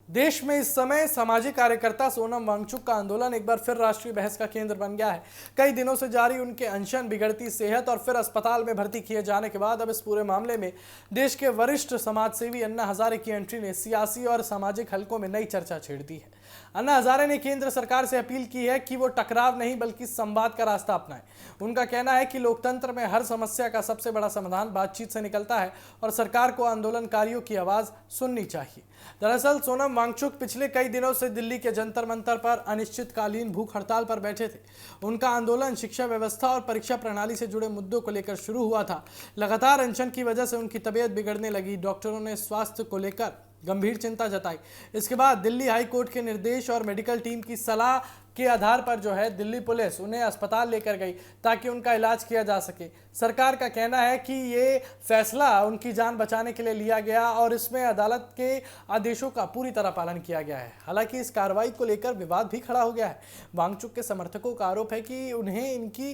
देश में इस समय सामाजिक कार्यकर्ता सोनम वांगचुक का आंदोलन एक बार फिर राष्ट्रीय बहस का केंद्र बन गया है। कई दिनों से जारी उनके अनशन, बिगड़ती सेहत और फिर अस्पताल में भर्ती किए जाने के बाद अब इस पूरे मामले में देश के वरिष्ठ समाजसेवी अन्ना हजारे की एंट्री ने सियासी और सामाजिक हलकों में नई चर्चा छेड़ दी है। अन्ना हजारे ने केंद्र सरकार से अपील की है कि वो टकराव नहीं बल्कि संवाद का रास्ता अपनाए। उनका कहना है कि लोकतंत्र में हर समस्या का सबसे बड़ा समाधान बातचीत से निकलता है और सरकार को आंदोलनकारियों की आवाज सुननी चाहिए। दरअसल सोनम वांगचुक पिछले कई दिनों से दिल्ली के जंतर मंतर पर अनिश्चितकालीन भूख हड़ताल पर बैठे थे। उनका आंदोलन शिक्षा व्यवस्था और परीक्षा प्रणाली से जुड़े मुद्दों को लेकर शुरू हुआ था। लगातार अनशन की वजह से उनकी तबीयत बिगड़ने लगी। डॉक्टरों ने स्वास्थ्य को लेकर गंभीर चिंता जताई। इसके बाद दिल्ली हाई कोर्ट के निर्देश और मेडिकल टीम की सलाह के आधार पर दिल्ली पुलिस उन्हें अस्पताल लेकर गई ताकि उनका इलाज किया जा सके। सरकार का कहना है कि ये फैसला उनकी जान बचाने के लिए लिया गया और इसमें अदालत के आदेशों का पूरी तरह पालन किया गया है। हालांकि इस कार्रवाई को लेकर विवाद भी खड़ा हो गया है। वांगचुक के समर्थकों का आरोप है कि उन्हें इनकी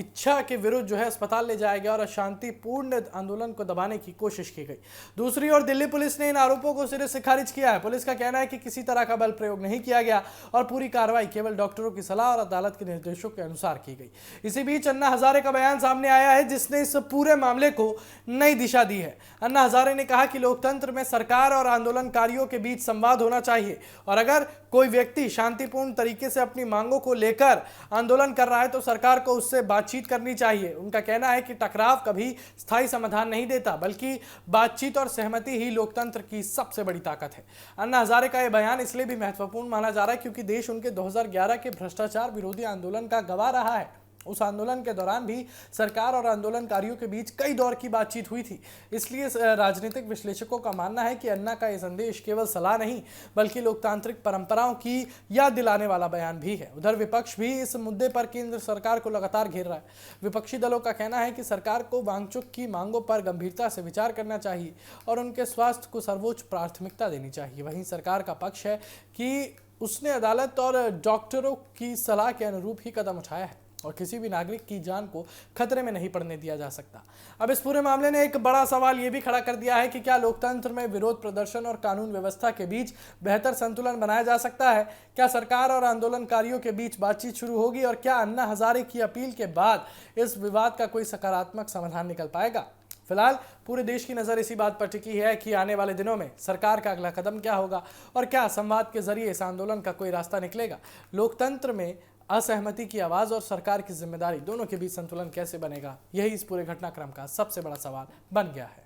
इच्छा के विरुद्ध अस्पताल ले जाया गया और शांतिपूर्ण आंदोलन को दबाने की कोशिश की गई। दूसरी ओर दिल्ली पुलिस ने इन आरोपों को सिरे से खारिज किया है। पुलिस का कहना है कि किसी तरह का बल प्रयोग नहीं किया गया और पूरी कार्रवाई केवल डॉक्टरों की सलाह और अदालत के निर्देशों के अनुसार की गई। इसी बीच अन्ना हजारे का बयान सामने आया है जिसने इस पूरे मामले को नई दिशा दी है। अन्ना हजारे ने कहा कि लोकतंत्र में सरकार और आंदोलनकारियों के बीच संवाद होना चाहिए और अगर कोई व्यक्ति शांतिपूर्ण तरीके से अपनी मांगों को लेकर आंदोलन कर रहा है तो सरकार को उससे बातचीत करनी चाहिए। उनका कहना है कि टकराव कभी स्थायी समाधान नहीं देता बल्कि बातचीत और सहमति ही लोकतंत्र की सबसे बड़ी ताकत है। अन्ना हजारे का यह बयान इसलिए भी महत्वपूर्ण माना जा रहा है क्योंकि देश उनके 2011 के भ्रष्टाचार विरोधी आंदोलन का गवाह रहा है। उस आंदोलन के दौरान भी सरकार और आंदोलनकारियों के बीच कई दौर की बातचीत हुई थी। इसलिए राजनीतिक विश्लेषकों का मानना है कि अन्ना का यह संदेश केवल सलाह नहीं बल्कि लोकतांत्रिक परंपराओं की याद दिलाने वाला बयान भी है। उधर विपक्ष भी इस मुद्दे पर केंद्र सरकार को लगातार घेर रहा है। विपक्षी दलों का कहना है कि सरकार को वांगचुक की मांगों पर गंभीरता से विचार करना चाहिए और उनके स्वास्थ्य को सर्वोच्च प्राथमिकता देनी चाहिए। वहीं सरकार का पक्ष है कि उसने अदालत और डॉक्टरों की सलाह के अनुरूप ही कदम उठाया है और किसी भी नागरिक की जान को खतरे में नहीं पड़ने दिया जा सकता। अब इस पूरे मामले ने एक बड़ा सवाल ये भी खड़ा कर दिया है कि क्या लोकतंत्र में विरोध प्रदर्शन और कानून व्यवस्था के बीच बेहतर संतुलन बनाया जा सकता है? क्या सरकार और आंदोलनकारियों के बीच बातचीत शुरू होगी और क्या अन्ना हजारे की अपील के बाद इस विवाद का कोई सकारात्मक समाधान निकल पाएगा? फिलहाल पूरे देश की नज़र इसी बात पर टिकी है कि आने वाले दिनों में सरकार का अगला कदम क्या होगा और क्या संवाद के जरिए इस आंदोलन का कोई रास्ता निकलेगा। लोकतंत्र में असहमति की आवाज़ और सरकार की जिम्मेदारी दोनों के बीच संतुलन कैसे बनेगा, यही इस पूरे घटनाक्रम का सबसे बड़ा सवाल बन गया है।